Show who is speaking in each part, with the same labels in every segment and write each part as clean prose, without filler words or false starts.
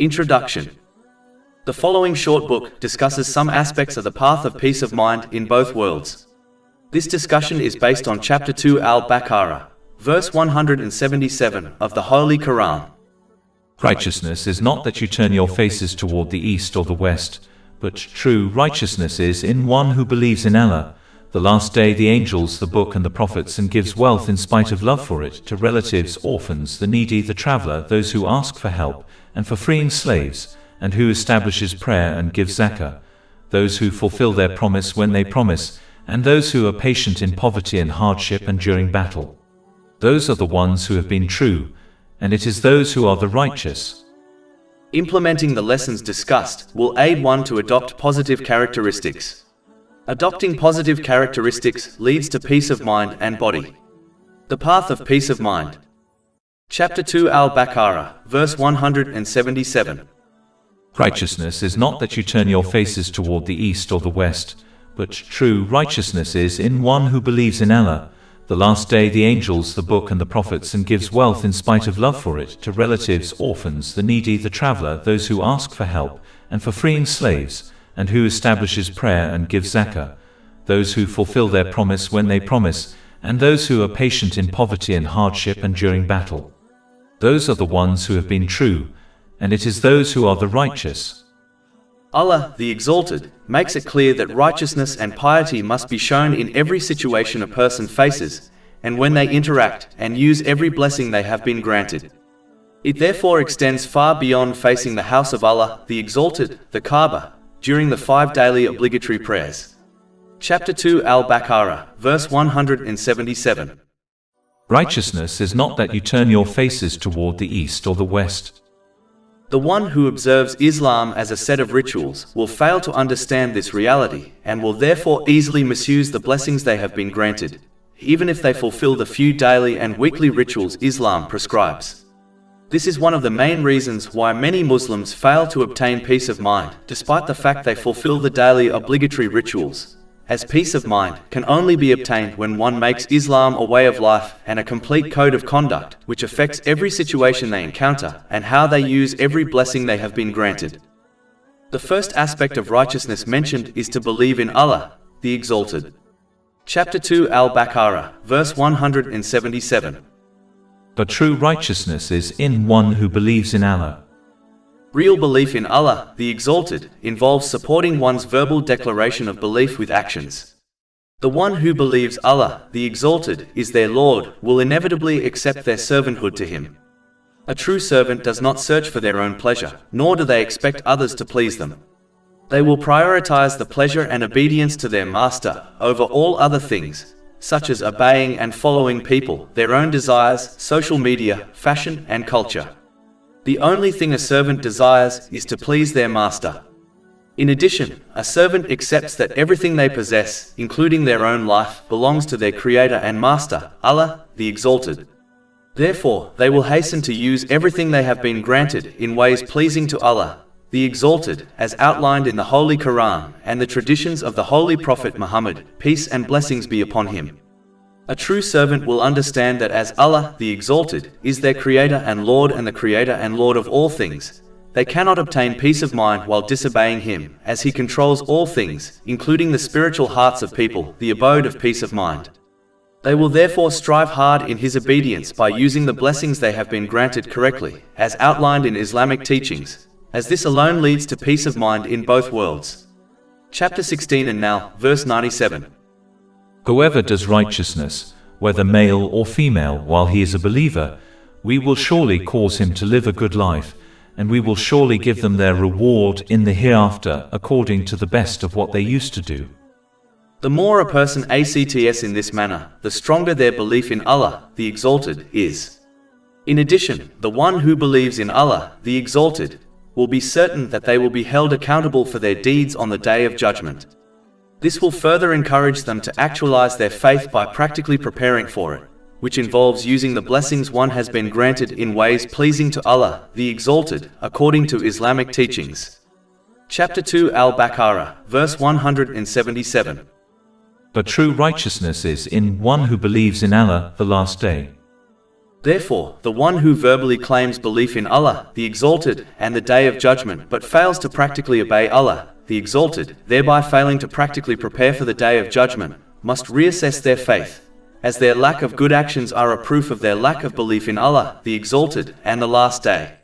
Speaker 1: Introduction. The following short book discusses some aspects of the path of peace of mind in both worlds. This discussion is based on chapter 2 Al-Baqarah, verse 177 of the Holy Quran.
Speaker 2: Righteousness is not that you turn your faces toward the east or the west, but true righteousness is in one who believes in Allah, the last day, the angels, the book and the prophets, and gives wealth in spite of love for it to relatives, orphans, the needy, the traveler, those who ask for help, and for freeing slaves, and who establishes prayer and gives zakah, those who fulfill their promise when they promise, and those who are patient in poverty and hardship and during battle. Those are the ones who have been true, and it is those who are the righteous.
Speaker 1: Implementing the lessons discussed will aid one to adopt positive characteristics. Adopting positive characteristics leads to peace of mind and body. The path of peace of mind. Chapter 2 Al-Baqarah, verse 177.
Speaker 2: Righteousness is not that you turn your faces toward the east or the west, but true righteousness is in one who believes in Allah, the last day, the angels, the book and the prophets, and gives wealth in spite of love for it to relatives, orphans, the needy, the traveler, those who ask for help, and for freeing slaves, and who establishes prayer and gives zakah, those who fulfill their promise when they promise, and those who are patient in poverty and hardship and during battle. Those are the ones who have been true, and it is those who are the righteous.
Speaker 1: Allah, the Exalted, makes it clear that righteousness and piety must be shown in every situation a person faces, and when they interact and use every blessing they have been granted. It therefore extends far beyond facing the house of Allah, the Exalted, the Kaaba, during the 5 daily obligatory prayers. Chapter 2 Al-Baqarah, verse 177.
Speaker 2: Righteousness is not that you turn your faces toward the east or the west.
Speaker 1: The one who observes Islam as a set of rituals will fail to understand this reality and will therefore easily misuse the blessings they have been granted, even if they fulfill the few daily and weekly rituals Islam prescribes. This is one of the main reasons why many Muslims fail to obtain peace of mind, despite the fact they fulfill the daily obligatory rituals, as peace of mind can only be obtained when one makes Islam a way of life and a complete code of conduct which affects every situation they encounter and how they use every blessing they have been granted. The first aspect of righteousness mentioned is to believe in Allah, the Exalted. Chapter 2 Al-Baqarah, verse 177.
Speaker 2: But true righteousness is in one who believes in Allah.
Speaker 1: Real belief in Allah, the Exalted, involves supporting one's verbal declaration of belief with actions. The one who believes Allah, the Exalted, is their Lord, will inevitably accept their servanthood to Him. A true servant does not search for their own pleasure, nor do they expect others to please them. They will prioritize the pleasure and obedience to their master over all other things, such as obeying and following people, their own desires, social media, fashion, and culture. The only thing a servant desires is to please their master. In addition, a servant accepts that everything they possess, including their own life, belongs to their Creator and Master, Allah, the Exalted. Therefore, they will hasten to use everything they have been granted in ways pleasing to Allah, the Exalted, as outlined in the Holy Quran and the traditions of the Holy Prophet Muhammad, peace and blessings be upon him. A true servant will understand that as Allah, the Exalted, is their Creator and Lord and the Creator and Lord of all things, they cannot obtain peace of mind while disobeying Him, as He controls all things, including the spiritual hearts of people, the abode of peace of mind. They will therefore strive hard in His obedience by using the blessings they have been granted correctly, as outlined in Islamic teachings, as this alone leads to peace of mind in both worlds. Chapter 16 and now, verse 97.
Speaker 2: Whoever does righteousness, whether male or female, while he is a believer, we will surely cause him to live a good life, and we will surely give them their reward in the hereafter according to the best of what they used to do.
Speaker 1: The more a person acts in this manner, the stronger their belief in Allah, the Exalted, is. In addition, the one who believes in Allah, the Exalted, will be certain that they will be held accountable for their deeds on the Day of Judgment. This will further encourage them to actualize their faith by practically preparing for it, which involves using the blessings one has been granted in ways pleasing to Allah, the Exalted, according to Islamic teachings. Chapter 2 Al-Baqarah, verse 177.
Speaker 2: But true righteousness is in one who believes in Allah, the last day.
Speaker 1: Therefore, the one who verbally claims belief in Allah, the Exalted, and the Day of Judgment but fails to practically obey Allah, the Exalted, thereby failing to practically prepare for the Day of Judgment, must reassess their faith, as their lack of good actions are a proof of their lack of belief in Allah, the Exalted, and the Last Day.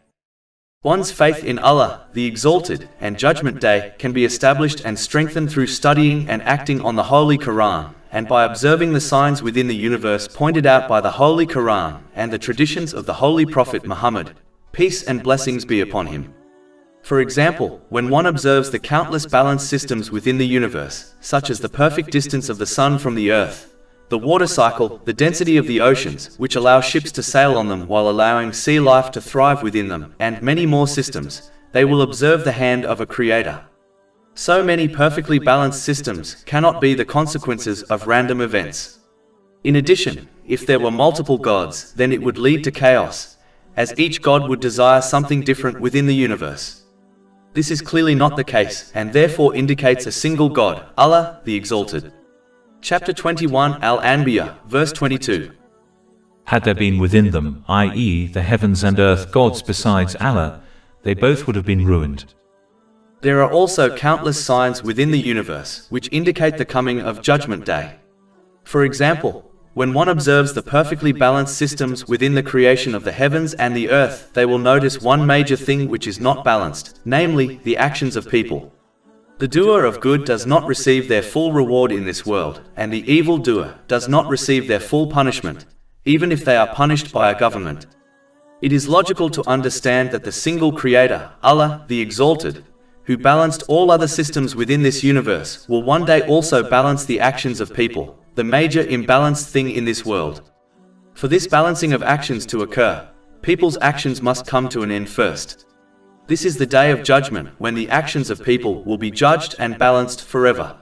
Speaker 1: One's faith in Allah, the Exalted, and Judgment Day can be established and strengthened through studying and acting on the Holy Quran, and by observing the signs within the universe pointed out by the Holy Quran and the traditions of the Holy Prophet Muhammad, peace and blessings be upon him. For example, when one observes the countless balanced systems within the universe, such as the perfect distance of the sun from the earth, the water cycle, the density of the oceans, which allow ships to sail on them while allowing sea life to thrive within them, and many more systems, they will observe the hand of a creator. So many perfectly balanced systems cannot be the consequences of random events. In addition, if there were multiple gods, then it would lead to chaos, as each god would desire something different within the universe. This is clearly not the case, and therefore indicates a single God, Allah, the Exalted. Chapter 21 Al-Anbiya, verse 22.
Speaker 2: Had there been within them, i.e., the heavens and earth, gods besides Allah, they both would have been ruined.
Speaker 1: There are also countless signs within the universe which indicate the coming of Judgment Day. For example, when one observes the perfectly balanced systems within the creation of the heavens and the earth, they will notice one major thing which is not balanced, namely, the actions of people. The doer of good does not receive their full reward in this world, and the evil doer does not receive their full punishment, even if they are punished by a government. It is logical to understand that the single Creator, Allah, the Exalted, who balanced all other systems within this universe, will one day also balance the actions of people, the major imbalanced thing in this world. For this balancing of actions to occur, people's actions must come to an end first. This is the Day of Judgment, when the actions of people will be judged and balanced forever.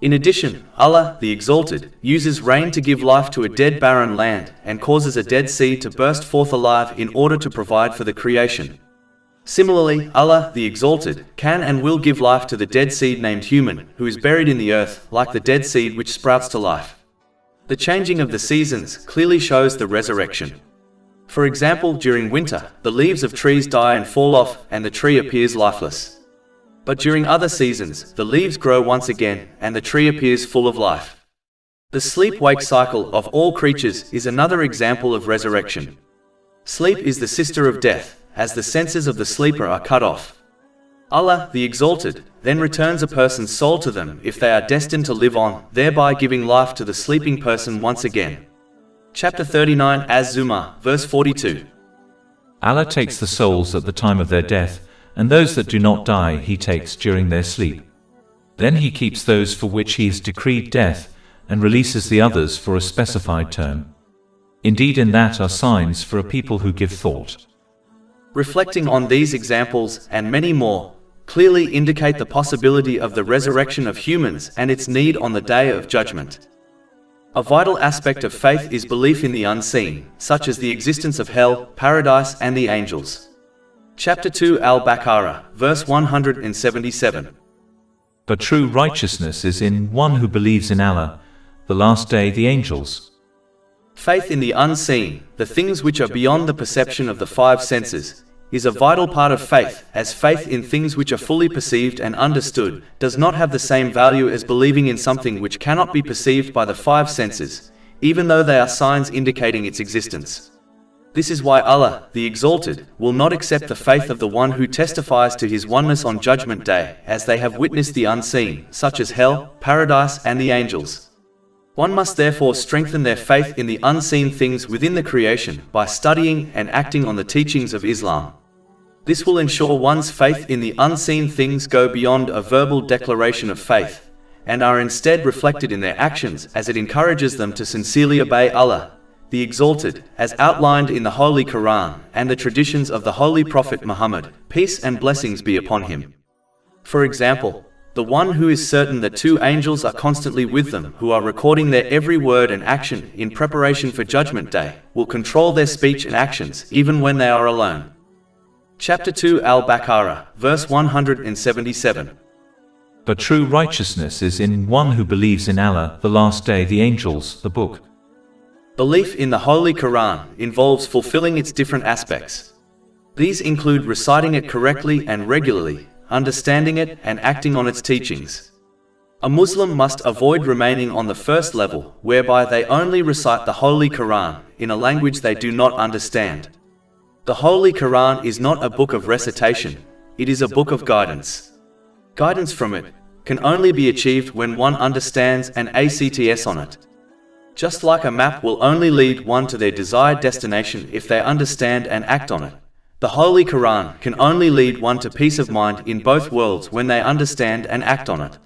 Speaker 1: In addition, Allah, the Exalted, uses rain to give life to a dead barren land, and causes a dead sea to burst forth alive in order to provide for the creation. Similarly, Allah, the Exalted, can and will give life to the dead seed named human, who is buried in the earth, like the dead seed which sprouts to life. The changing of the seasons clearly shows the resurrection. For example, during winter, the leaves of trees die and fall off, and the tree appears lifeless. But during other seasons, the leaves grow once again, and the tree appears full of life. The sleep-wake cycle of all creatures is another example of resurrection. Sleep is the sister of death, as the senses of the sleeper are cut off. Allah, the Exalted, then returns a person's soul to them if they are destined to live on, thereby giving life to the sleeping person once again. Chapter 39 Az-Zumar, verse 42.
Speaker 2: Allah takes the souls at the time of their death, and those that do not die He takes during their sleep. Then He keeps those for which He has decreed death, and releases the others for a specified term. Indeed, in that are signs for a people who give thought.
Speaker 1: Reflecting on these examples, and many more, clearly indicate the possibility of the resurrection of humans and its need on the Day of Judgment. A vital aspect of faith is belief in the unseen, such as the existence of hell, paradise, and the angels. Chapter 2 Al-Baqarah, verse 177.
Speaker 2: But true righteousness is in one who believes in Allah, the Last Day, the angels.
Speaker 1: Faith in the unseen, the things which are beyond the perception of the five senses, is a vital part of faith, as faith in things which are fully perceived and understood does not have the same value as believing in something which cannot be perceived by the five senses, even though they are signs indicating its existence. This is why Allah, the Exalted, will not accept the faith of the one who testifies to His oneness on Judgment Day, as they have witnessed the unseen, such as hell, paradise, and the angels. One must therefore strengthen their faith in the unseen things within the creation by studying and acting on the teachings of Islam. This will ensure one's faith in the unseen things go beyond a verbal declaration of faith, and are instead reflected in their actions, as it encourages them to sincerely obey Allah, the Exalted, as outlined in the Holy Quran and the traditions of the Holy Prophet Muhammad, peace and blessings be upon him. For example, the one who is certain that two angels are constantly with them, who are recording their every word and action in preparation for Judgment Day, will control their speech and actions even when they are alone. Chapter 2 Al-Baqarah, verse 177.
Speaker 2: But true righteousness is in one who believes in Allah, the Last Day, the angels, the Book.
Speaker 1: Belief in the Holy Quran involves fulfilling its different aspects. These include reciting it correctly and regularly, understanding it, and acting on its teachings. A Muslim must avoid remaining on the first level, whereby they only recite the Holy Quran in a language they do not understand. The Holy Quran is not a book of recitation, it is a book of guidance. Guidance from it can only be achieved when one understands and acts on it. Just like a map will only lead one to their desired destination if they understand and act on it, the Holy Quran can only lead one to peace of mind in both worlds when they understand and act on it.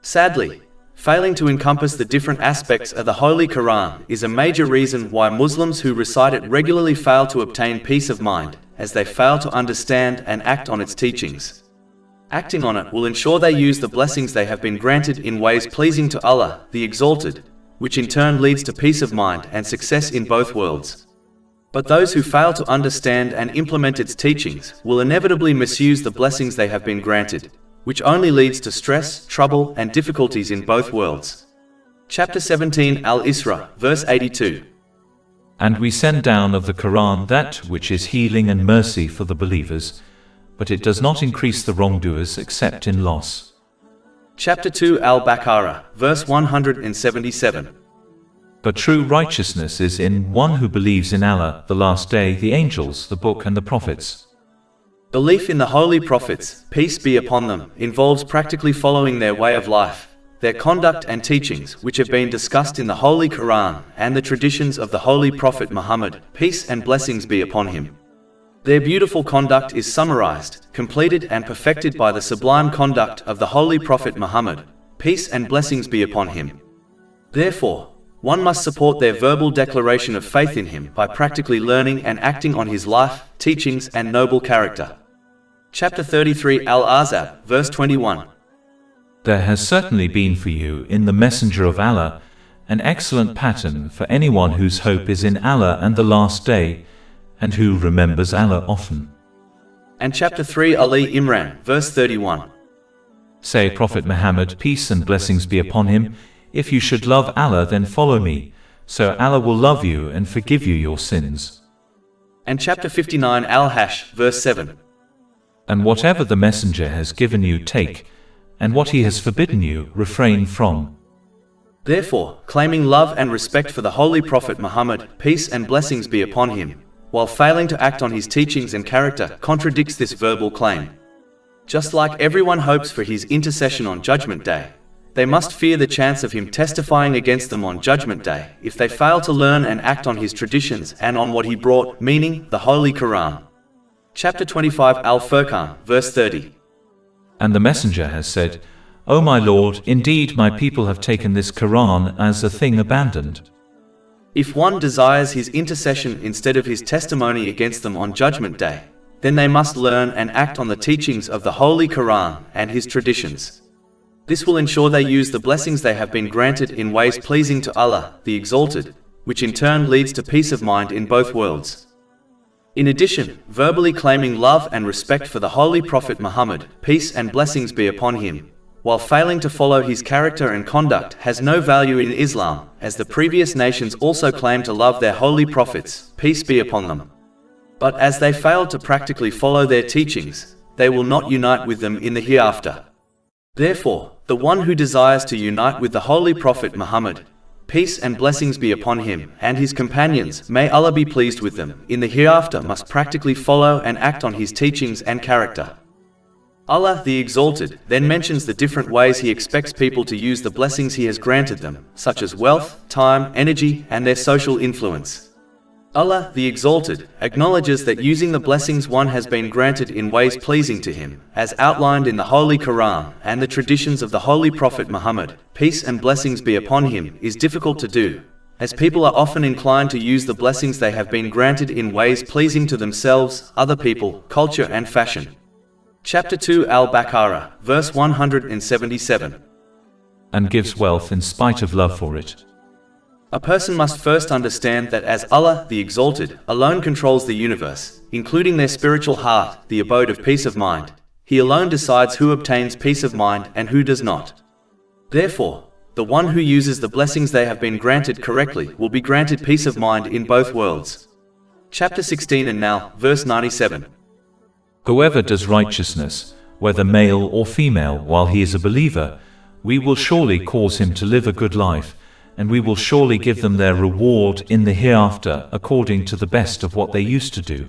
Speaker 1: Sadly, failing to encompass the different aspects of the Holy Quran is a major reason why Muslims who recite it regularly fail to obtain peace of mind, as they fail to understand and act on its teachings. Acting on it will ensure they use the blessings they have been granted in ways pleasing to Allah, the Exalted, which in turn leads to peace of mind and success in both worlds. But those who fail to understand and implement its teachings will inevitably misuse the blessings they have been granted, which only leads to stress, trouble, and difficulties in both worlds. Chapter 17 Al-Isra, verse 82.
Speaker 2: And we send down of the Quran that which is healing and mercy for the believers, but it does not increase the wrongdoers except in loss.
Speaker 1: Chapter 2 Al-Baqarah, verse 177.
Speaker 2: But true righteousness is in one who believes in Allah, the last day, the angels, the book and the prophets.
Speaker 1: Belief in the holy prophets, peace be upon them, involves practically following their way of life, their conduct and teachings which have been discussed in the Holy Quran and the traditions of the Holy Prophet Muhammad, peace and blessings be upon him. Their beautiful conduct is summarized, completed and perfected by the sublime conduct of the Holy Prophet Muhammad, peace and blessings be upon him. Therefore, one must support their verbal declaration of faith in him by practically learning and acting on his life, teachings and noble character. Chapter 33 Al-Ahzab, verse 21.
Speaker 2: There has certainly been for you in the Messenger of Allah an excellent pattern for anyone whose hope is in Allah and the last day, and who remembers Allah often.
Speaker 1: And chapter 3 Ali Imran, verse 31.
Speaker 2: Say, Prophet Muhammad, peace and blessings be upon him, if you should love Allah then follow me, so Allah will love you and forgive you your sins.
Speaker 1: And chapter 59 Al-Hash, verse 7.
Speaker 2: And whatever the Messenger has given you take, and what he has forbidden you refrain from.
Speaker 1: Therefore, claiming love and respect for the Holy Prophet Muhammad, peace and blessings be upon him, while failing to act on his teachings and character contradicts this verbal claim. Just like everyone hopes for his intercession on Judgment Day, they must fear the chance of him testifying against them on Judgment Day if they fail to learn and act on his traditions and on what he brought, meaning the Holy Quran. Chapter 25 Al-Furqan, verse 30.
Speaker 2: And the Messenger has said, O my Lord, indeed my people have taken this Quran as a thing abandoned.
Speaker 1: If one desires his intercession instead of his testimony against them on Judgment Day, then they must learn and act on the teachings of the Holy Quran and his traditions. This will ensure they use the blessings they have been granted in ways pleasing to Allah, the Exalted, which in turn leads to peace of mind in both worlds. In addition, verbally claiming love and respect for the Holy Prophet Muhammad, peace and blessings be upon him, while failing to follow his character and conduct has no value in Islam, as the previous nations also claim to love their holy prophets, peace be upon them. But as they failed to practically follow their teachings, they will not unite with them in the hereafter. Therefore, the one who desires to unite with the Holy Prophet Muhammad, peace and blessings be upon him, and his companions, may Allah be pleased with them, in the hereafter must practically follow and act on his teachings and character. Allah, the Exalted, then mentions the different ways he expects people to use the blessings he has granted them, such as wealth, time, energy, and their social influence. Allah, the Exalted, acknowledges that using the blessings one has been granted in ways pleasing to him, as outlined in the Holy Quran and the traditions of the Holy Prophet Muhammad, peace and blessings be upon him, is difficult to do, as people are often inclined to use the blessings they have been granted in ways pleasing to themselves, other people, culture and fashion. Chapter 2 Al-Baqarah, verse 177.
Speaker 2: And gives wealth in spite of love for it.
Speaker 1: A person must first understand that as Allah, the Exalted, alone controls the universe, including their spiritual heart, the abode of peace of mind, he alone decides who obtains peace of mind and who does not. Therefore, the one who uses the blessings they have been granted correctly will be granted peace of mind in both worlds. Chapter 16. And now, verse 97.
Speaker 2: Whoever does righteousness, whether male or female, while he is a believer, we will surely cause him to live a good life, and we will surely give them their reward in the hereafter according to the best of what they used to do.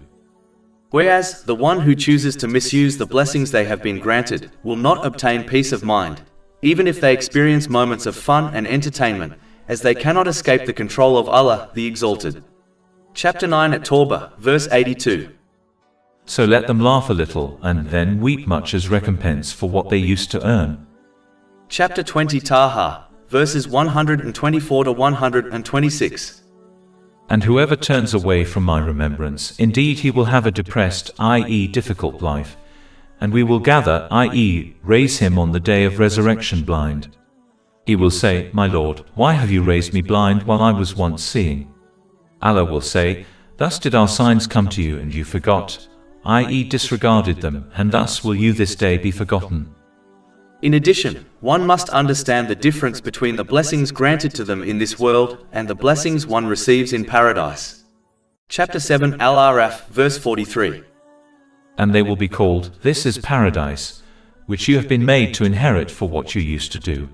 Speaker 1: Whereas, the one who chooses to misuse the blessings they have been granted will not obtain peace of mind, even if they experience moments of fun and entertainment, as they cannot escape the control of Allah, the Exalted. Chapter 9. At Tawbah, verse 82.
Speaker 2: So let them laugh a little, and then weep much as recompense for what they used to earn.
Speaker 1: Chapter 20. Taha, verses 124 to 126.
Speaker 2: And whoever turns away from my remembrance, indeed he will have a depressed, i.e. difficult life, and we will gather, i.e. raise him on the day of resurrection blind. He will say, My Lord, why have you raised me blind while I was once seeing? Allah will say, Thus did our signs come to you and you forgot, i.e. disregarded them, and thus will you this day be forgotten.
Speaker 1: In addition, one must understand the difference between the blessings granted to them in this world and the blessings one receives in paradise. Chapter 7. Al-Araf, verse 43.
Speaker 2: And they will be called, This is paradise, which you have been made to inherit for what you used to do.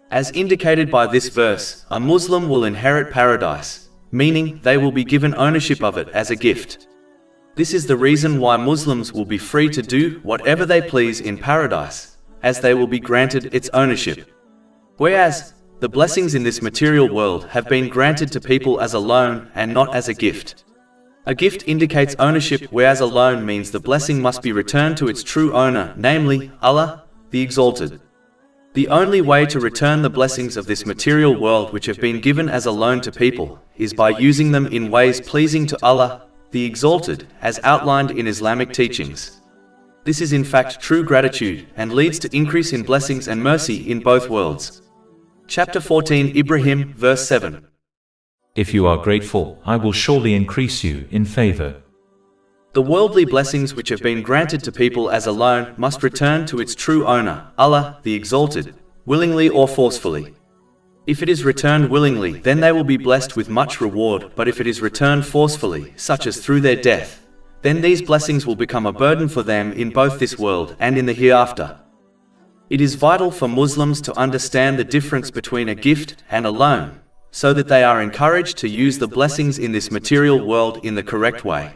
Speaker 1: As indicated by this verse, a Muslim will inherit paradise, meaning they will be given ownership of it as a gift. This is the reason why Muslims will be free to do whatever they please in paradise, as they will be granted its ownership. Whereas, the blessings in this material world have been granted to people as a loan and not as a gift. A gift indicates ownership, whereas a loan means the blessing must be returned to its true owner, namely, Allah, the Exalted. The only way to return the blessings of this material world which have been given as a loan to people is by using them in ways pleasing to Allah, the Exalted, as outlined in Islamic teachings. This is in fact true gratitude and leads to increase in blessings and mercy in both worlds. Chapter 14. Ibrahim, verse 7.
Speaker 2: If you are grateful, I will surely increase you in favor.
Speaker 1: The worldly blessings which have been granted to people as a loan must return to its true owner, Allah, the Exalted, willingly or forcefully. If it is returned willingly, then they will be blessed with much reward, but if it is returned forcefully, such as through their death, then these blessings will become a burden for them in both this world and in the hereafter. It is vital for Muslims to understand the difference between a gift and a loan, so that they are encouraged to use the blessings in this material world in the correct way.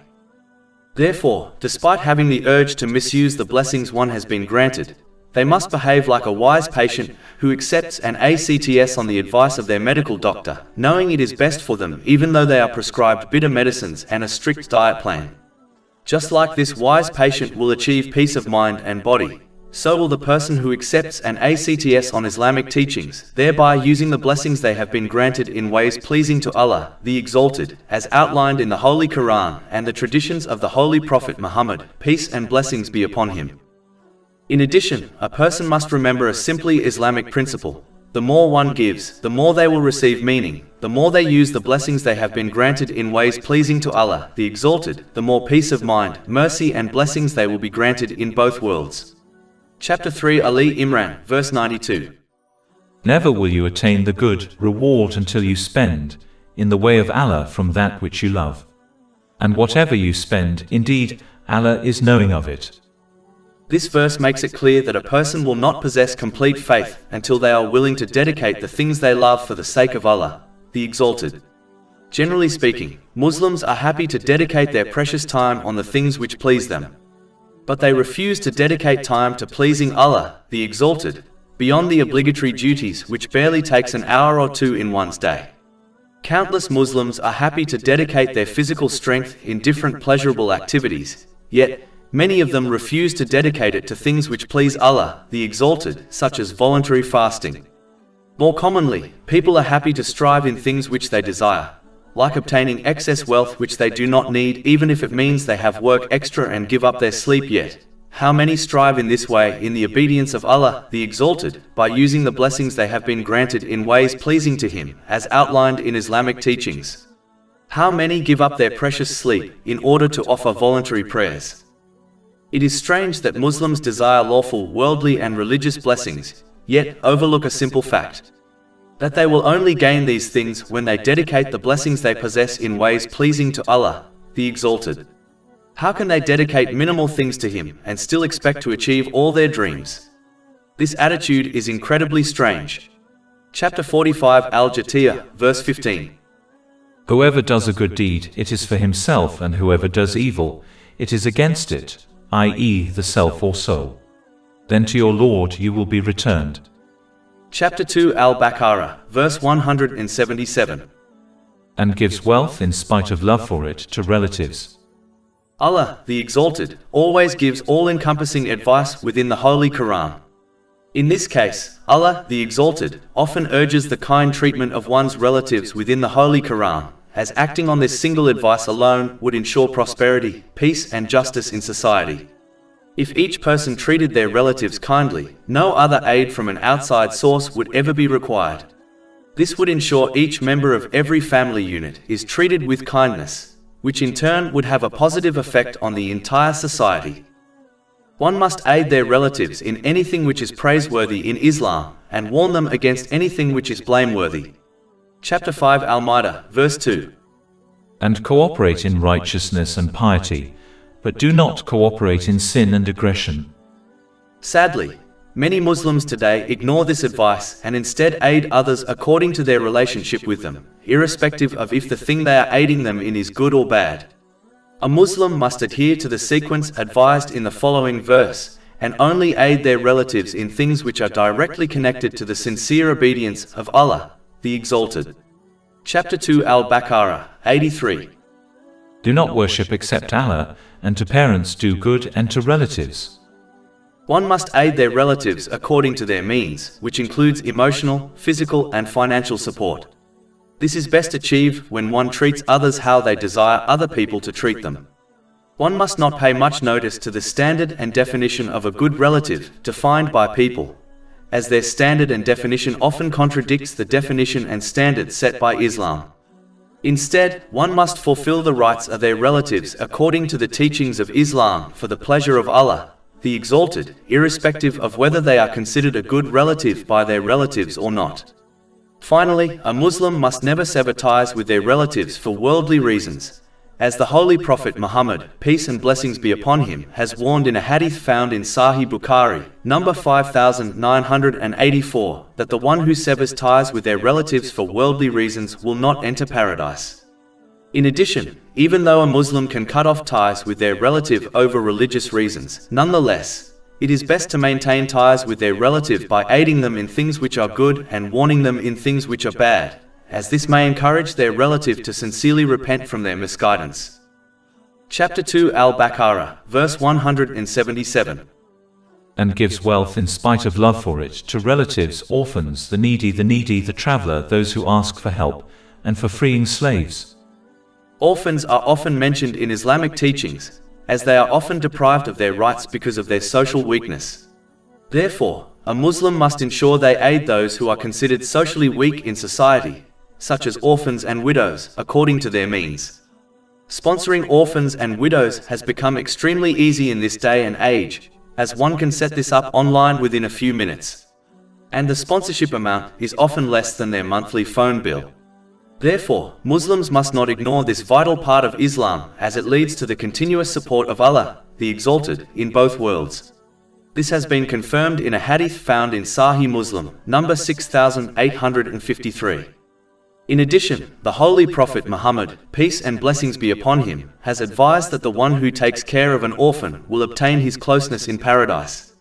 Speaker 1: Therefore, despite having the urge to misuse the blessings one has been granted, they must behave like a wise patient who accepts an ACTS on the advice of their medical doctor, knowing it is best for them even though they are prescribed bitter medicines and a strict diet plan. Just like this wise patient will achieve peace of mind and body, so will the person who accepts an ACTS on Islamic teachings, thereby using the blessings they have been granted in ways pleasing to Allah, the Exalted, as outlined in the Holy Quran and the traditions of the Holy Prophet Muhammad, peace and blessings be upon him. In addition, a person must remember a simply Islamic principle: the more one gives, the more they will receive, meaning, the more they use the blessings they have been granted in ways pleasing to Allah, the Exalted, the more peace of mind, mercy and blessings they will be granted in both worlds. Chapter 3. Ali Imran, verse 92.
Speaker 2: Never will you attain the good reward until you spend, in the way of Allah, from that which you love. And whatever you spend, indeed, Allah is knowing of it.
Speaker 1: This verse makes it clear that a person will not possess complete faith until they are willing to dedicate the things they love for the sake of Allah, the Exalted. Generally speaking, Muslims are happy to dedicate their precious time on the things which please them. But they refuse to dedicate time to pleasing Allah, the Exalted, beyond the obligatory duties which barely takes an hour or two in one's day. Countless Muslims are happy to dedicate their physical strength in different pleasurable activities, yet many of them refuse to dedicate it to things which please Allah, the Exalted, such as voluntary fasting. More commonly, people are happy to strive in things which they desire, like obtaining excess wealth which they do not need, even if it means they have work extra and give up their sleep. Yet, how many strive in this way in the obedience of Allah, the Exalted, by using the blessings they have been granted in ways pleasing to Him, as outlined in Islamic teachings? How many give up their precious sleep in order to offer voluntary prayers? It is strange that Muslims desire lawful, worldly and religious blessings, yet overlook a simple fact. that they will only gain these things when they dedicate the blessings they possess in ways pleasing to Allah, the Exalted. How can they dedicate minimal things to Him and still expect to achieve all their dreams? This attitude is incredibly strange. Chapter 45 Al-Jathiyah, verse 15.
Speaker 2: Whoever does a good deed, it is for himself, and whoever does evil, it is against it, i.e. the self or soul. Then to your Lord you will be returned.
Speaker 1: Chapter 2 Al-Baqarah, verse 177.
Speaker 2: And gives wealth in spite of love for it to relatives.
Speaker 1: Allah, the Exalted, always gives all-encompassing advice within the Holy Quran. In this case, Allah, the Exalted, often urges the kind treatment of one's relatives within the Holy Quran, as acting on this single advice alone would ensure prosperity, peace and justice in society. If each person treated their relatives kindly, no other aid from an outside source would ever be required. This would ensure each member of every family unit is treated with kindness, which in turn would have a positive effect on the entire society. One must aid their relatives in anything which is praiseworthy in Islam, and warn them against anything which is blameworthy. Chapter 5 Al-Ma'idah, verse 2.
Speaker 2: And cooperate in righteousness and piety, but do not cooperate in sin and aggression.
Speaker 1: Sadly, many Muslims today ignore this advice and instead aid others according to their relationship with them, irrespective of if the thing they are aiding them in is good or bad. A Muslim must adhere to the sequence advised in the following verse, and only aid their relatives in things which are directly connected to the sincere obedience of Allah, the Exalted. Chapter 2 Al-Baqarah, 83.
Speaker 2: Do not worship except Allah, and to parents do good, and to relatives.
Speaker 1: One must aid their relatives according to their means, which includes emotional, physical and financial support. This is best achieved when one treats others how they desire other people to treat them. One must not pay much notice to the standard and definition of a good relative defined by people, as their standard and definition often contradicts the definition and standard set by Islam. Instead, one must fulfill the rights of their relatives according to the teachings of Islam for the pleasure of Allah, the Exalted, irrespective of whether they are considered a good relative by their relatives or not. Finally, a Muslim must never sever ties with their relatives for worldly reasons, as the Holy Prophet Muhammad, peace and blessings be upon him, has warned in a hadith found in Sahih Bukhari, number 5984, that the one who severs ties with their relatives for worldly reasons will not enter paradise. In addition, even though a Muslim can cut off ties with their relative over religious reasons, nonetheless, it is best to maintain ties with their relative by aiding them in things which are good and warning them in things which are bad, as this may encourage their relative to sincerely repent from their misguidance. Chapter 2 Al-Baqarah, verse 177.
Speaker 2: And gives wealth in spite of love for it to relatives, orphans, the needy, the traveler, those who ask for help, and for freeing slaves.
Speaker 1: Orphans are often mentioned in Islamic teachings, as they are often deprived of their rights because of their social weakness. Therefore, a Muslim must ensure they aid those who are considered socially weak in society, such as orphans and widows, according to their means. Sponsoring orphans and widows has become extremely easy in this day and age, as one can set this up online within a few minutes. And the sponsorship amount is often less than their monthly phone bill. Therefore, Muslims must not ignore this vital part of Islam, as it leads to the continuous support of Allah, the Exalted, in both worlds. This has been confirmed in a hadith found in Sahih Muslim, number 6853. In addition, the Holy Prophet Muhammad, peace and blessings be upon him, has advised that the one who takes care of an orphan will obtain his closeness in paradise.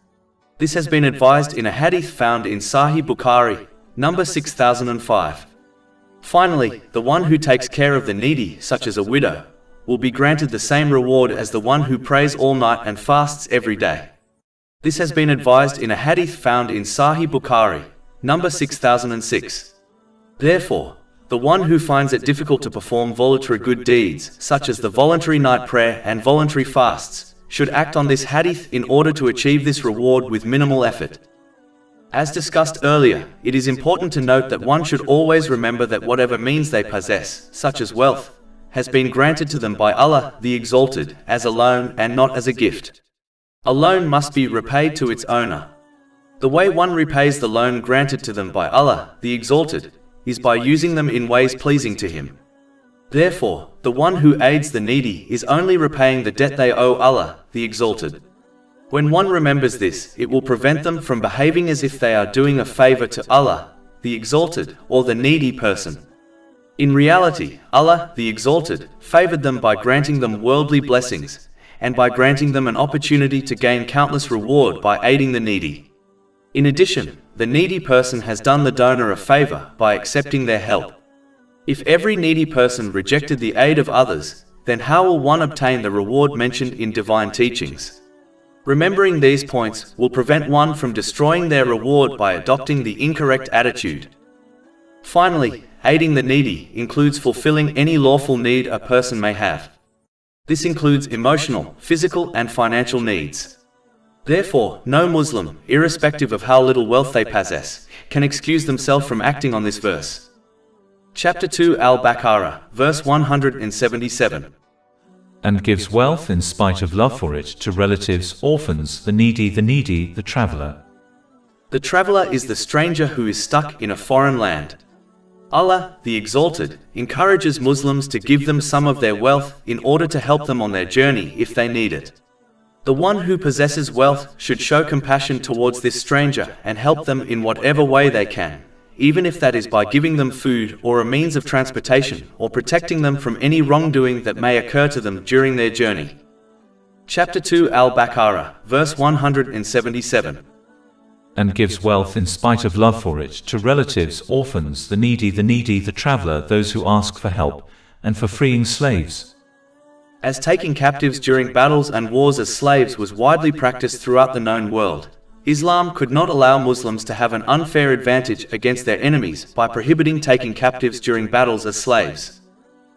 Speaker 1: This has been advised in a hadith found in Sahih Bukhari, number 6005. Finally, the one who takes care of the needy, such as a widow, will be granted the same reward as the one who prays all night and fasts every day. This has been advised in a hadith found in Sahih Bukhari, number 6006. Therefore, the one who finds it difficult to perform voluntary good deeds, such as the voluntary night prayer and voluntary fasts, should act on this hadith in order to achieve this reward with minimal effort. As discussed earlier, it is important to note that one should always remember that whatever means they possess, such as wealth, has been granted to them by Allah, the Exalted, as a loan and not as a gift. A loan must be repaid to its owner. The way one repays the loan granted to them by Allah, the Exalted, is by using them in ways pleasing to Him. Therefore, the one who aids the needy is only repaying the debt they owe Allah, the Exalted. When one remembers this, it will prevent them from behaving as if they are doing a favor to Allah, the Exalted, or the needy person. In reality, Allah, the Exalted, favored them by granting them worldly blessings, and by granting them an opportunity to gain countless reward by aiding the needy. In addition, the needy person has done the donor a favor by accepting their help. If every needy person rejected the aid of others, then how will one obtain the reward mentioned in divine teachings? Remembering these points will prevent one from destroying their reward by adopting the incorrect attitude. Finally, aiding the needy includes fulfilling any lawful need a person may have. This includes emotional, physical, and financial needs. Therefore, no Muslim, irrespective of how little wealth they possess, can excuse themselves from acting on this verse. Chapter 2 Al-Baqarah, verse 177.
Speaker 2: And gives wealth in spite of love for it to relatives, orphans, the needy, the traveler.
Speaker 1: The traveler is the stranger who is stuck in a foreign land. Allah, the Exalted, encourages Muslims to give them some of their wealth in order to help them on their journey if they need it. The one who possesses wealth should show compassion towards this stranger and help them in whatever way they can, even if that is by giving them food or a means of transportation or protecting them from any wrongdoing that may occur to them during their journey. Chapter 2 Al-Baqarah, verse 177.
Speaker 2: And gives wealth in spite of love for it to relatives, orphans, the needy, the traveler, those who ask for help, and for freeing slaves.
Speaker 1: As taking captives during battles and wars as slaves was widely practiced throughout the known world, Islam could not allow Muslims to have an unfair advantage against their enemies by prohibiting taking captives during battles as slaves.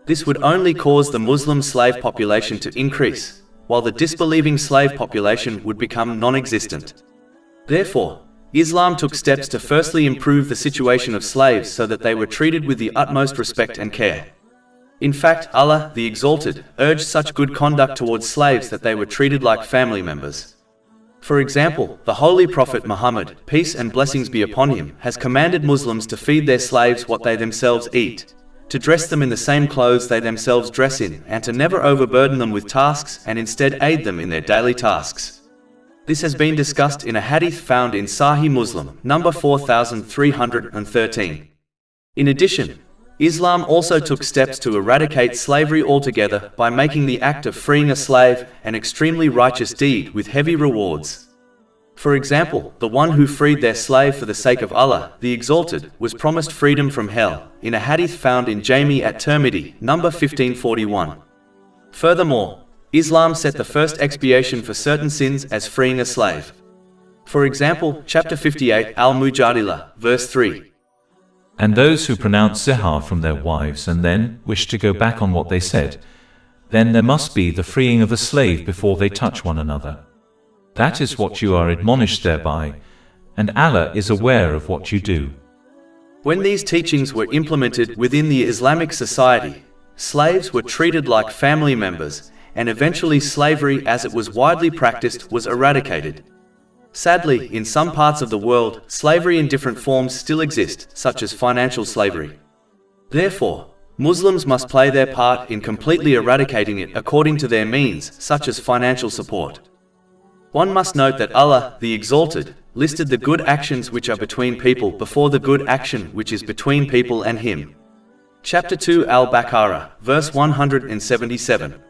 Speaker 1: This would only cause the Muslim slave population to increase, while the disbelieving slave population would become non-existent. Therefore, Islam took steps to firstly improve the situation of slaves so that they were treated with the utmost respect and care. In fact, Allah, the Exalted, urged such good conduct towards slaves that they were treated like family members. For example, the Holy Prophet Muhammad, peace and blessings be upon him, has commanded Muslims to feed their slaves what they themselves eat, to dress them in the same clothes they themselves dress in, and to never overburden them with tasks and instead aid them in their daily tasks. This has been discussed in a hadith found in Sahih Muslim, number 4313. In addition, Islam also took steps to eradicate slavery altogether by making the act of freeing a slave an extremely righteous deed with heavy rewards. For example, the one who freed their slave for the sake of Allah, the Exalted, was promised freedom from hell, in a hadith found in Jami at-Tirmidhi, number 1541. Furthermore, Islam set the first expiation for certain sins as freeing a slave. For example, chapter 58 Al-Mujadilah, verse 3.
Speaker 2: And those who pronounce zihar from their wives and then wish to go back on what they said, then there must be the freeing of a slave before they touch one another. That is what you are admonished thereby, and Allah is aware of what you do.
Speaker 1: When these teachings were implemented within the Islamic society, slaves were treated like family members, and eventually slavery as it was widely practiced was eradicated. Sadly, in some parts of the world, slavery in different forms still exist, such as financial slavery. Therefore, Muslims must play their part in completely eradicating it according to their means, such as financial support. One must note that Allah, the Exalted, listed the good actions which are between people before the good action which is between people and Him. Chapter 2 Al-Baqarah, verse 177.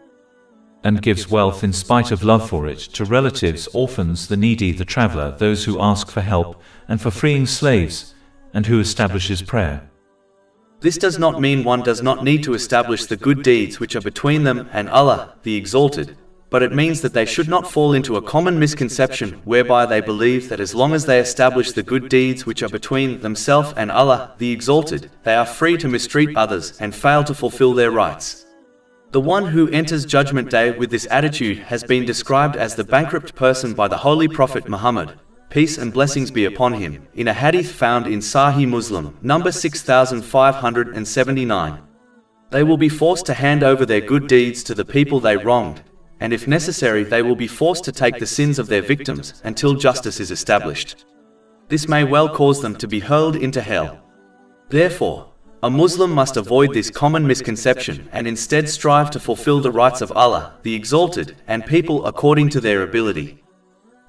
Speaker 2: And gives wealth in spite of love for it to relatives, orphans, the needy, the traveler, those who ask for help, and for freeing slaves, and who establishes prayer.
Speaker 1: This does not mean one does not need to establish the good deeds which are between them and Allah, the Exalted, but it means that they should not fall into a common misconception whereby they believe that as long as they establish the good deeds which are between themselves and Allah, the Exalted, they are free to mistreat others and fail to fulfill their rights. The one who enters Judgment Day with this attitude has been described as the bankrupt person by the Holy Prophet Muhammad, peace and blessings be upon him, in a hadith found in Sahih Muslim, number 6579. They will be forced to hand over their good deeds to the people they wronged, and if necessary they will be forced to take the sins of their victims until justice is established. This may well cause them to be hurled into hell. Therefore, a Muslim must avoid this common misconception and instead strive to fulfill the rights of Allah, the Exalted, and people according to their ability.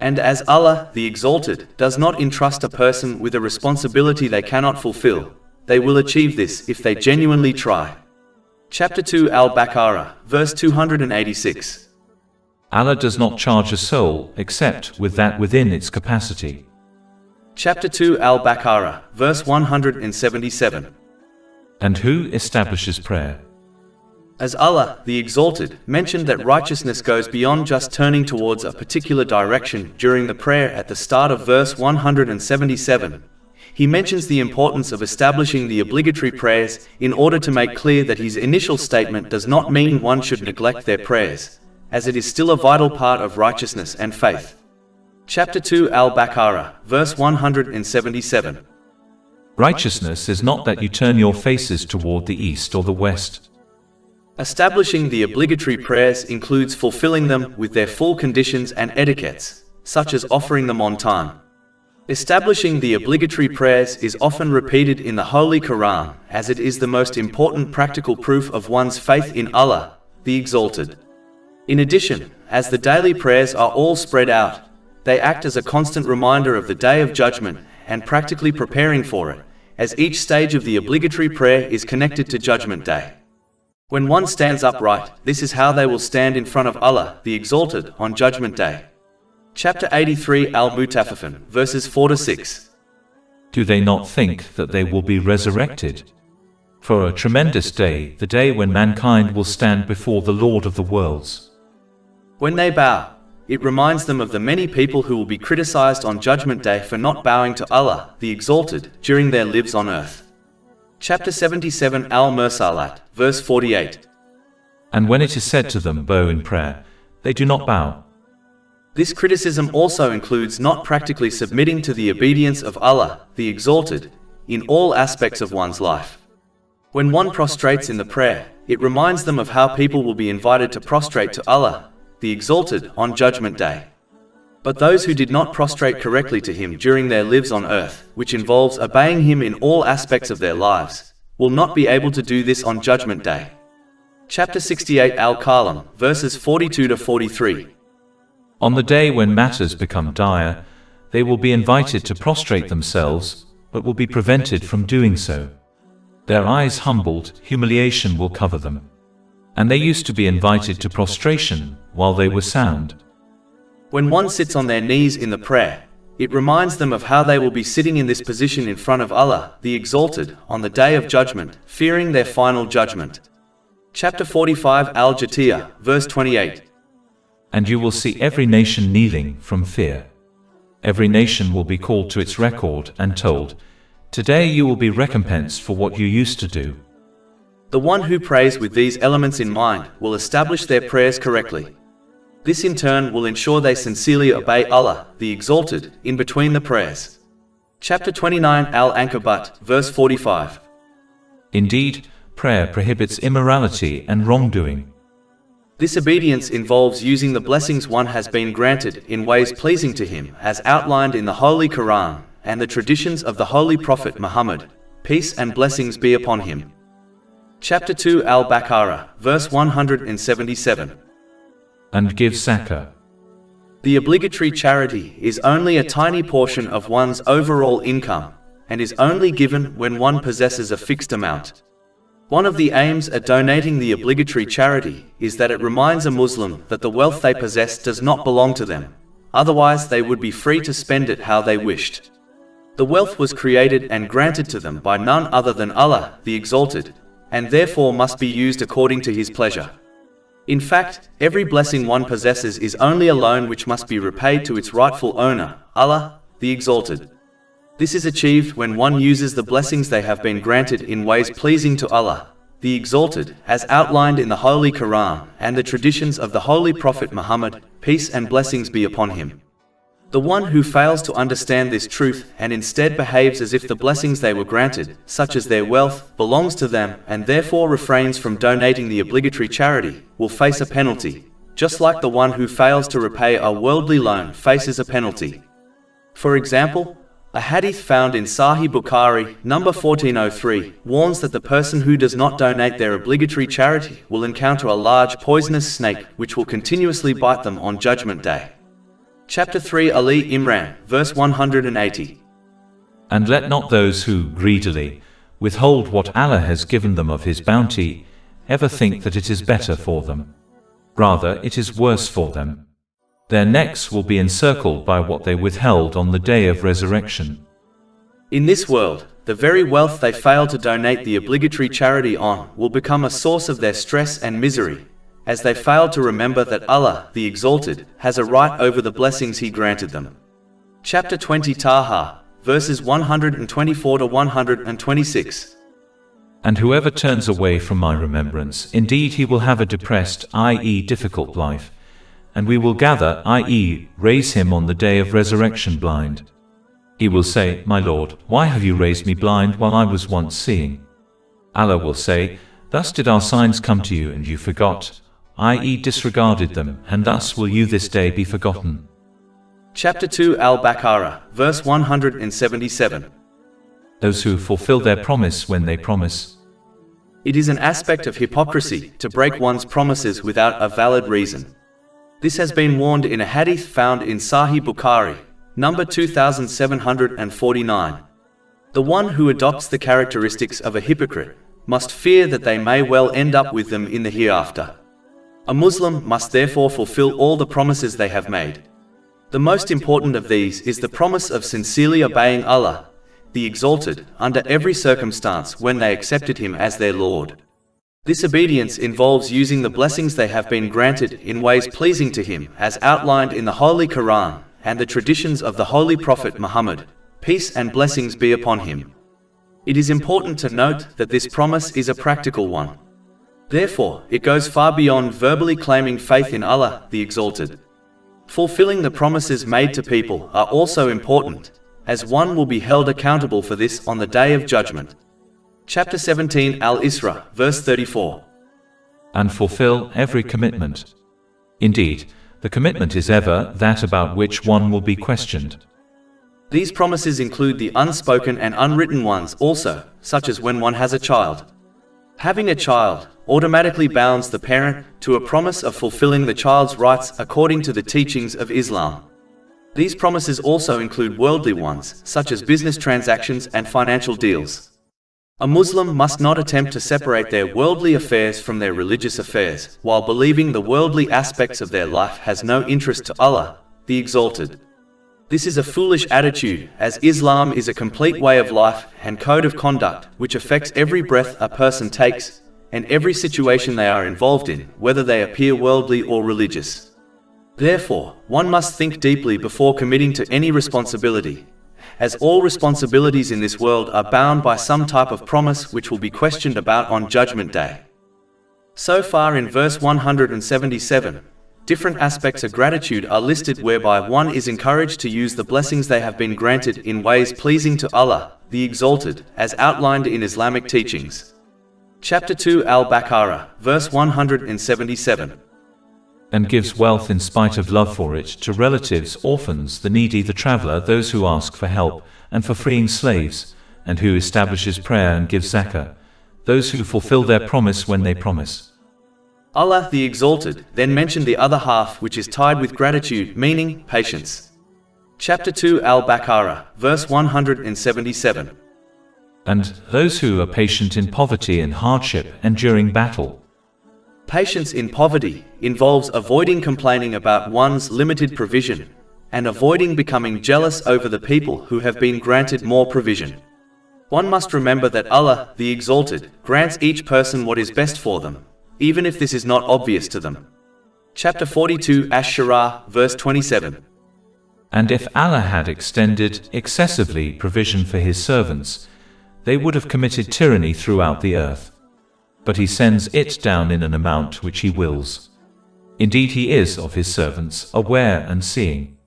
Speaker 1: And as Allah, the Exalted, does not entrust a person with a responsibility they cannot fulfill, they will achieve this if they genuinely try. Chapter 2 Al-Baqarah, verse 286.
Speaker 2: Allah does not charge a soul except with that within its capacity.
Speaker 1: Chapter 2 Al-Baqarah, verse 177.
Speaker 2: And who establishes prayer?
Speaker 1: As Allah, the Exalted, mentioned that righteousness goes beyond just turning towards a particular direction during the prayer at the start of verse 177, He mentions the importance of establishing the obligatory prayers in order to make clear that his initial statement does not mean one should neglect their prayers, as it is still a vital part of righteousness and faith. Chapter 2 Al-Baqarah, verse 177.
Speaker 2: Righteousness is not that you turn your faces toward the east or the west.
Speaker 1: Establishing the obligatory prayers includes fulfilling them with their full conditions and etiquettes, such as offering them on time. Establishing the obligatory prayers is often repeated in the Holy Quran, as it is the most important practical proof of one's faith in Allah, the Exalted. In addition, as the daily prayers are all spread out, they act as a constant reminder of the Day of Judgment and practically preparing for it, as each stage of the obligatory prayer is connected to Judgment Day. When one stands upright, this is how they will stand in front of Allah, the Exalted, on Judgment Day. Chapter 83 Al-Mutaffifin, verses 4-6.
Speaker 2: Do they not think that they will be resurrected? For a tremendous day, the day when mankind will stand before the Lord of the worlds.
Speaker 1: When they bow, it reminds them of the many people who will be criticized on Judgment Day for not bowing to Allah, the Exalted, during their lives on earth. Chapter 77 Al-Mursalat, verse 48.
Speaker 2: And when it is said to them, bow in prayer, they do not bow.
Speaker 1: This criticism also includes not practically submitting to the obedience of Allah, the Exalted, in all aspects of one's life. When one prostrates in the prayer, it reminds them of how people will be invited to prostrate to Allah, the Exalted, on Judgment Day. But those who did not prostrate correctly to Him during their lives on earth, which involves obeying Him in all aspects of their lives, will not be able to do this on Judgment Day. Chapter 68 Al-Qalam, verses 42-43.
Speaker 2: On the day when matters become dire, they will be invited to prostrate themselves, but will be prevented from doing so. Their eyes humbled, humiliation will cover them. And they used to be invited to prostration while they were sound.
Speaker 1: When one sits on their knees in the prayer, it reminds them of how they will be sitting in this position in front of Allah, the Exalted, on the Day of Judgment, fearing their final judgment. Chapter 45 Al-Jathiyah, verse 28.
Speaker 2: And you will see every nation kneeling from fear. Every nation will be called to its record and told, today you will be recompensed for what you used to do.
Speaker 1: The one who prays with these elements in mind will establish their prayers correctly. This in turn will ensure they sincerely obey Allah, the Exalted, in between the prayers. Chapter 29 Al-Ankabut, verse 45.
Speaker 2: Indeed, prayer prohibits immorality and wrongdoing.
Speaker 1: This obedience involves using the blessings one has been granted in ways pleasing to Him, as outlined in the Holy Quran and the traditions of the Holy Prophet Muhammad, peace and blessings be upon him. Chapter 2 Al-Baqarah, verse 177.
Speaker 2: And give zakah.
Speaker 1: The obligatory charity is only a tiny portion of one's overall income, and is only given when one possesses a fixed amount. One of the aims at donating the obligatory charity is that it reminds a Muslim that the wealth they possess does not belong to them, otherwise they would be free to spend it how they wished. The wealth was created and granted to them by none other than Allah, the Exalted, and therefore must be used according to His pleasure. In fact, every blessing one possesses is only a loan which must be repaid to its rightful owner, Allah, the Exalted. This is achieved when one uses the blessings they have been granted in ways pleasing to Allah, the Exalted, as outlined in the Holy Quran and the traditions of the Holy Prophet Muhammad, peace and blessings be upon him. The one who fails to understand this truth and instead behaves as if the blessings they were granted, such as their wealth, belongs to them and therefore refrains from donating the obligatory charity, will face a penalty, just like the one who fails to repay a worldly loan faces a penalty. For example, A hadith found in Sahih Bukhari, number 1403, warns that the person who does not donate their obligatory charity will encounter a large poisonous snake which will continuously bite them on Judgment Day. Chapter 3 Ali Imran, verse 180.
Speaker 2: And let not those who greedily withhold what Allah has given them of His bounty ever think that it is better for them. Rather, it is worse for them. Their necks will be encircled by what they withheld on the day of resurrection.
Speaker 1: In this world, the very wealth they fail to donate the obligatory charity on will become a source of their stress and misery, as they fail to remember that Allah, the Exalted, has a right over the blessings He granted them. Chapter 20 Taha, verses 124 to 126.
Speaker 2: And whoever turns away from my remembrance, indeed he will have a depressed, i.e. difficult life, and we will gather, i.e. raise him on the day of resurrection blind. He will say, My Lord, why have you raised me blind while I was once seeing? Allah will say, Thus did our signs come to you and you forgot, i.e. disregarded them, and thus will you this day be forgotten.
Speaker 1: Chapter 2 Al-Baqarah, verse 177.
Speaker 2: Those who fulfill their promise when they promise.
Speaker 1: It is an aspect of hypocrisy to break one's promises without a valid reason. This has been warned in a hadith found in Sahih Bukhari, number 2749. The one who adopts the characteristics of a hypocrite must fear that they may well end up with them in the hereafter. A Muslim must therefore fulfill all the promises they have made. The most important of these is the promise of sincerely obeying Allah, the Exalted, under every circumstance when they accepted Him as their Lord. This obedience involves using the blessings they have been granted in ways pleasing to Him as outlined in the Holy Quran and the traditions of the Holy Prophet Muhammad, peace and blessings be upon him. It is important to note that this promise is a practical one. Therefore, it goes far beyond verbally claiming faith in Allah, the Exalted. Fulfilling the promises made to people are also important, as one will be held accountable for this on the Day of Judgment. Chapter 17 Al-Isra, verse 34.
Speaker 2: And fulfill every commitment. Indeed, the commitment is ever that about which one will be questioned.
Speaker 1: These promises include the unspoken and unwritten ones also, such as when one has a child. Having a child automatically bounds the parent to a promise of fulfilling the child's rights according to the teachings of Islam. These promises also include worldly ones, such as business transactions and financial deals. A Muslim must not attempt to separate their worldly affairs from their religious affairs, while believing the worldly aspects of their life has no interest to Allah, the Exalted. This is a foolish attitude, as Islam is a complete way of life and code of conduct which affects every breath a person takes and every situation they are involved in, whether they appear worldly or religious. Therefore, one must think deeply before committing to any responsibility, as all responsibilities in this world are bound by some type of promise which will be questioned about on Judgment Day. So far in verse 177, different aspects of gratitude are listed whereby one is encouraged to use the blessings they have been granted in ways pleasing to Allah, the Exalted, as outlined in Islamic teachings. Chapter 2 Al-Baqarah, verse 177.
Speaker 2: And gives wealth in spite of love for it to relatives, orphans, the needy, the traveler, those who ask for help, and for freeing slaves, and who establishes prayer and gives zakah, those who fulfill their promise when they promise.
Speaker 1: Allah, the Exalted, then mentioned the other half which is tied with gratitude, meaning patience. Chapter 2 Al-Baqarah, verse 177.
Speaker 2: And those who are patient in poverty and hardship and during battle.
Speaker 1: Patience in poverty involves avoiding complaining about one's limited provision and avoiding becoming jealous over the people who have been granted more provision. One must remember that Allah, the Exalted, grants each person what is best for them, even if this is not obvious to them. Chapter 42 Ash-Shura, verse 27.
Speaker 2: And if Allah had extended excessively provision for His servants, they would have committed tyranny throughout the earth. But He sends it down in an amount which He wills. Indeed, He is of His servants aware and seeing.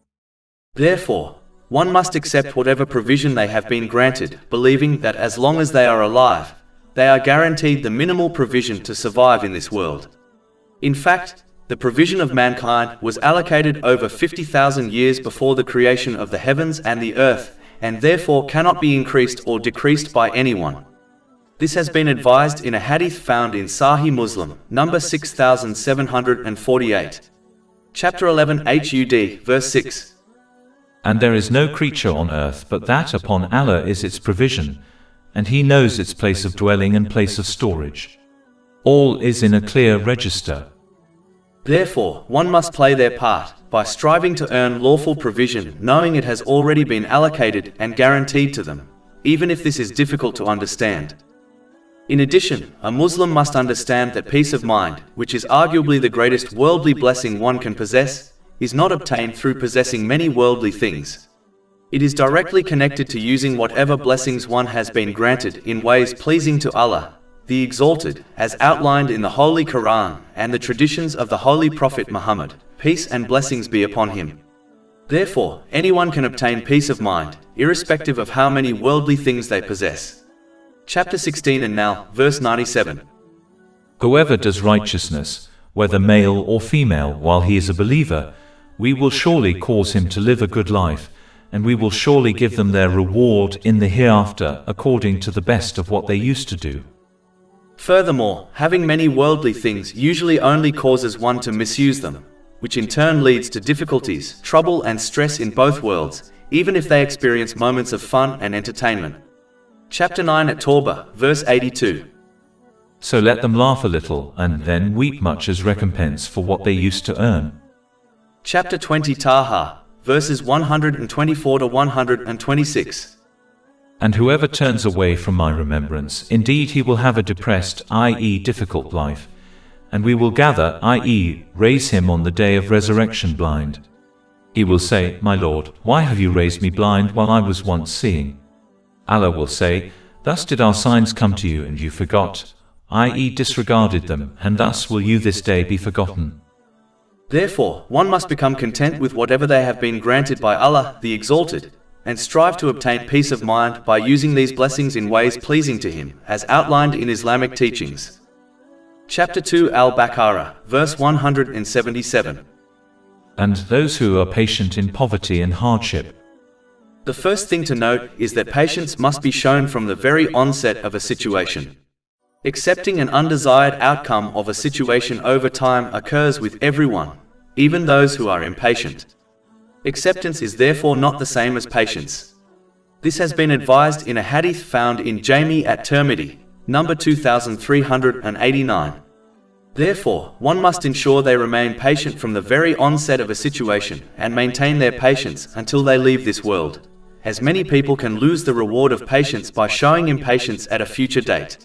Speaker 1: Therefore, one must accept whatever provision they have been granted, believing that as long as they are alive, they are guaranteed the minimal provision to survive in this world. In fact, the provision of mankind was allocated over 50,000 years before the creation of the heavens and the earth, and therefore cannot be increased or decreased by anyone. This has been advised in a hadith found in Sahih Muslim, number 6748. Chapter 11 Hud, verse 6.
Speaker 2: And there is no creature on earth but that upon Allah is its provision, and He knows its place of dwelling and place of storage. All is in a clear register.
Speaker 1: Therefore, one must play their part by striving to earn lawful provision, knowing it has already been allocated and guaranteed to them, even if this is difficult to understand. In addition, a Muslim must understand that peace of mind, which is arguably the greatest worldly blessing one can possess, is not obtained through possessing many worldly things. It is directly connected to using whatever blessings one has been granted in ways pleasing to Allah, the Exalted, as outlined in the Holy Quran and the traditions of the Holy Prophet Muhammad, peace and blessings be upon him. Therefore, anyone can obtain peace of mind, irrespective of how many worldly things they possess. Chapter 16 and now, verse 97.
Speaker 2: Whoever does righteousness, whether male or female, while he is a believer, we will surely cause him to live a good life, and we will surely give them their reward in the hereafter according to the best of what they used to do.
Speaker 1: Furthermore, having many worldly things usually only causes one to misuse them, which in turn leads to difficulties, trouble and stress in both worlds, even if they experience moments of fun and entertainment. Chapter 9 at Tawbah, verse 82.
Speaker 2: So let them laugh a little and then weep much as recompense for what they used to earn.
Speaker 1: Chapter 20 Taha, verses 124 to 126.
Speaker 2: And whoever turns away from my remembrance, indeed he will have a depressed, i.e. difficult life, and we will gather, i.e. raise him on the day of resurrection blind. He will say, My Lord, why have you raised me blind while I was once seeing? Allah will say, Thus did our signs come to you and you forgot, i.e. disregarded them, and thus will you this day be forgotten.
Speaker 1: Therefore, one must become content with whatever they have been granted by Allah, the Exalted, and strive to obtain peace of mind by using these blessings in ways pleasing to Him, as outlined in Islamic teachings. Chapter 2 Al-Baqarah, verse 177.
Speaker 2: And those who are patient in poverty and hardship.
Speaker 1: The first thing to note is that patience must be shown from the very onset of a situation. Accepting an undesired outcome of a situation over time occurs with everyone, even those who are impatient. Acceptance is therefore not the same as patience. This has been advised in a hadith found in Jami at-Tirmidhi, number 2389. Therefore, one must ensure they remain patient from the very onset of a situation and maintain their patience until they leave this world, as many people can lose the reward of patience by showing impatience at a future date.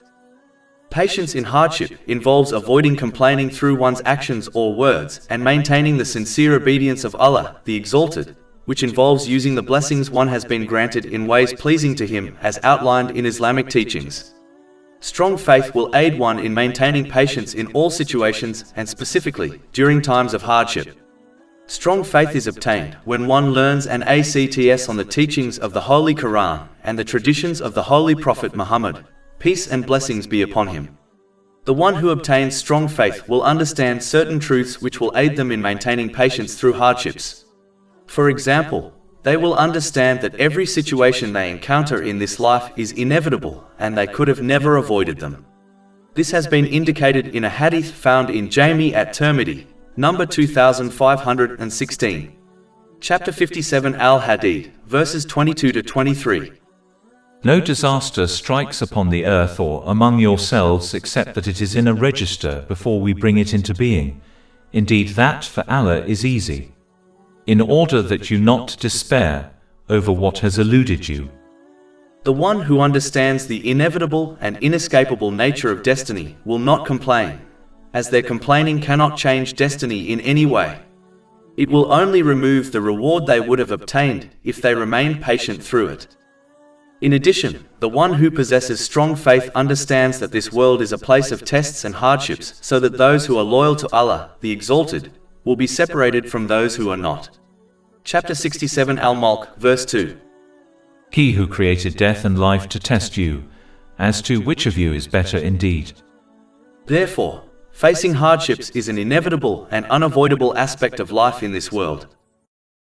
Speaker 1: Patience in hardship involves avoiding complaining through one's actions or words and maintaining the sincere obedience of Allah, the Exalted, which involves using the blessings one has been granted in ways pleasing to Him as outlined in Islamic teachings. Strong faith will aid one in maintaining patience in all situations and specifically during times of hardship. Strong faith is obtained when one learns and acts on the teachings of the Holy Quran and the traditions of the Holy Prophet Muhammad, peace and blessings be upon him. The one who obtains strong faith will understand certain truths which will aid them in maintaining patience through hardships. For example, they will understand that every situation they encounter in this life is inevitable and they could have never avoided them. This has been indicated in a hadith found in Jami at-Tirmidhi, number 2516. Chapter 57 Al-Hadid, verses 22 to 23.
Speaker 2: No disaster strikes upon the earth or among yourselves except that it is in a register before we bring it into being. Indeed that for Allah is easy. In order that you not despair over what has eluded you.
Speaker 1: The one who understands the inevitable and inescapable nature of destiny will not complain, as their complaining cannot change destiny in any way. It will only remove the reward they would have obtained if they remained patient through it. In addition, the one who possesses strong faith understands that this world is a place of tests and hardships, so that those who are loyal to Allah, the Exalted, will be separated from those who are not. Chapter 67 Al-Mulk, verse 2.
Speaker 2: He who created death and life to test you, as to which of you is better indeed.
Speaker 1: Therefore, facing hardships is an inevitable and unavoidable aspect of life in this world.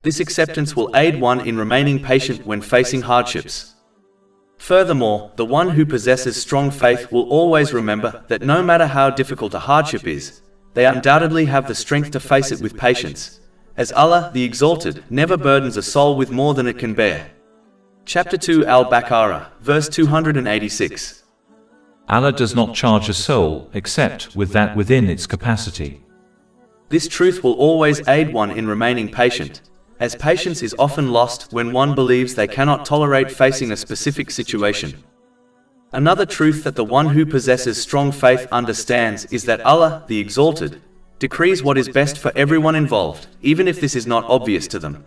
Speaker 1: This acceptance will aid one in remaining patient when facing hardships. Furthermore, the one who possesses strong faith will always remember that no matter how difficult a hardship is, they undoubtedly have the strength to face it with patience, as Allah, the Exalted, never burdens a soul with more than it can bear. Chapter 2 Al-Baqarah, verse 286.
Speaker 2: Allah does not charge a soul except with that within its capacity.
Speaker 1: This truth will always aid one in remaining patient, as patience is often lost when one believes they cannot tolerate facing a specific situation. Another truth that the one who possesses strong faith understands is that Allah, the Exalted, decrees what is best for everyone involved, even if this is not obvious to them.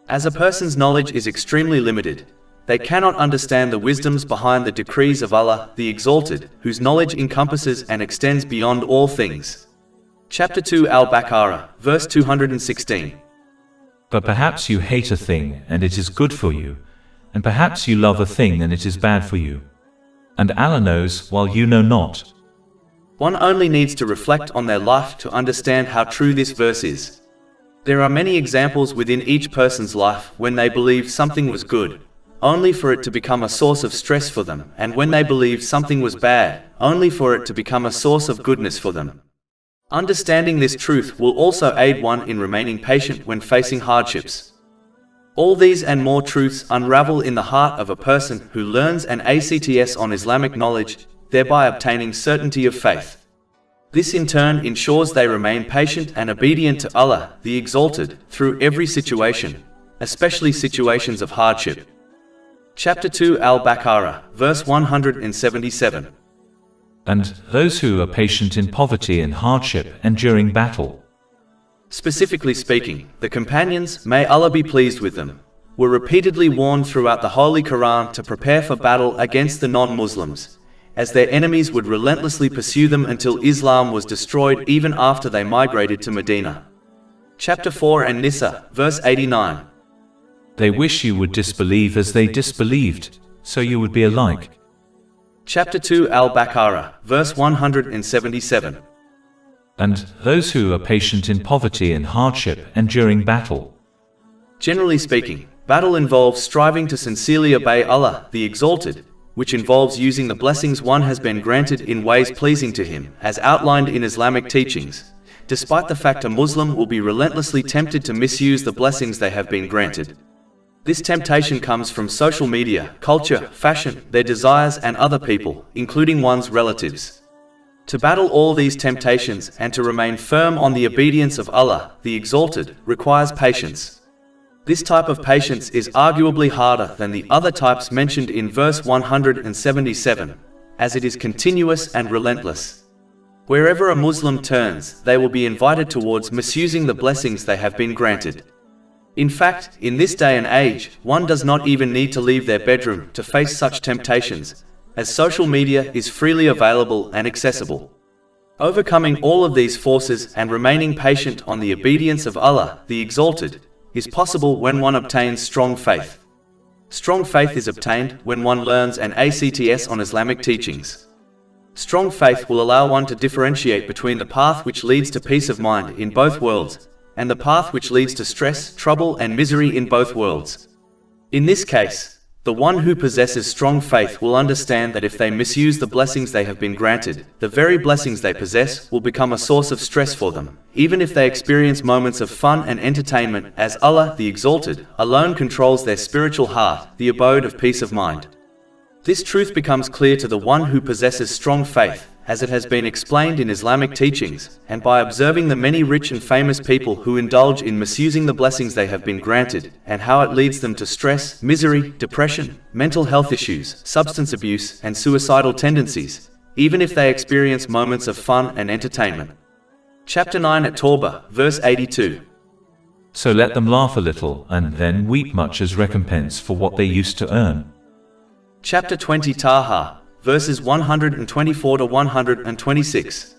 Speaker 1: As a person's knowledge is extremely limited, they cannot understand the wisdoms behind the decrees of Allah, the Exalted, whose knowledge encompasses and extends beyond all things. Chapter 2 Al-Baqarah, verse 216.
Speaker 2: But perhaps you hate a thing and it is good for you, and perhaps you love a thing and it is bad for you. And Allah knows while you know not.
Speaker 1: One only needs to reflect on their life to understand how true this verse is. There are many examples within each person's life when they believed something was good, only for it to become a source of stress for them, and when they believed something was bad, only for it to become a source of goodness for them. Understanding this truth will also aid one in remaining patient when facing hardships. All these and more truths unravel in the heart of a person who learns an ACTS on Islamic knowledge, thereby obtaining certainty of faith. This in turn ensures they remain patient and obedient to Allah, the Exalted, through every situation, especially situations of hardship. Chapter 2 Al-Baqarah, verse 177.
Speaker 2: And those who are patient in poverty and hardship and during battle.
Speaker 1: Specifically speaking, the companions, may Allah be pleased with them, were repeatedly warned throughout the Holy Quran to prepare for battle against the non-Muslims, as their enemies would relentlessly pursue them until Islam was destroyed even after they migrated to Medina. Chapter 4 An-Nisa, verse 89.
Speaker 2: They wish you would disbelieve as they disbelieved, so you would be alike.
Speaker 1: Chapter 2 Al-Baqarah, verse 177.
Speaker 2: And those who are patient in poverty and hardship and during battle.
Speaker 1: Generally speaking, battle involves striving to sincerely obey Allah, the Exalted, which involves using the blessings one has been granted in ways pleasing to Him, as outlined in Islamic teachings, despite the fact a Muslim will be relentlessly tempted to misuse the blessings they have been granted. This temptation comes from social media, culture, fashion, their desires and other people, including one's relatives. To battle all these temptations and to remain firm on the obedience of Allah, the Exalted, requires patience. This type of patience is arguably harder than the other types mentioned in verse 177, as it is continuous and relentless. Wherever a Muslim turns, they will be invited towards misusing the blessings they have been granted. In fact, in this day and age, one does not even need to leave their bedroom to face such temptations, as social media is freely available and accessible. Overcoming all of these forces and remaining patient on the obedience of Allah, the Exalted, is possible when one obtains strong faith. Strong faith is obtained when one learns an ACTS on Islamic teachings. Strong faith will allow one to differentiate between the path which leads to peace of mind in both worlds, and the path which leads to stress, trouble and misery in both worlds. In this case, the one who possesses strong faith will understand that if they misuse the blessings they have been granted, the very blessings they possess will become a source of stress for them, even if they experience moments of fun and entertainment, as Allah, the Exalted, alone controls their spiritual heart, the abode of peace of mind. This truth becomes clear to the one who possesses strong faith, as it has been explained in Islamic teachings, and by observing the many rich and famous people who indulge in misusing the blessings they have been granted, and how it leads them to stress, misery, depression, mental health issues, substance abuse, and suicidal tendencies, even if they experience moments of fun and entertainment. Chapter 9 At-Tawbah, verse 82.
Speaker 2: So let them laugh a little and then weep much as recompense for what they used to earn.
Speaker 1: Chapter 20 Taha, verses 124 to 126.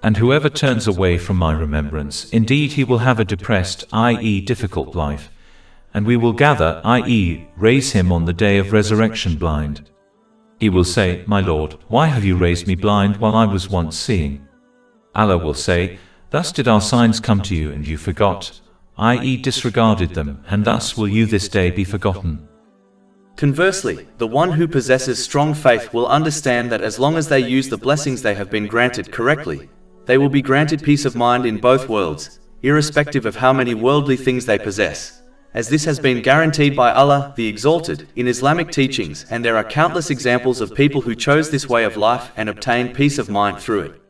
Speaker 2: And whoever turns away from my remembrance, indeed he will have a depressed, i.e. difficult life, and we will gather, i.e. raise him on the day of resurrection blind. He will say, My Lord, why have you raised me blind while I was once seeing? Allah will say, Thus did our signs come to you and you forgot. i.e. disregarded them, and thus will you this day be forgotten.
Speaker 1: Conversely, the one who possesses strong faith will understand that as long as they use the blessings they have been granted correctly, they will be granted peace of mind in both worlds, irrespective of how many worldly things they possess, as this has been guaranteed by Allah, the Exalted, in Islamic teachings, and there are countless examples of people who chose this way of life and obtained peace of mind through it.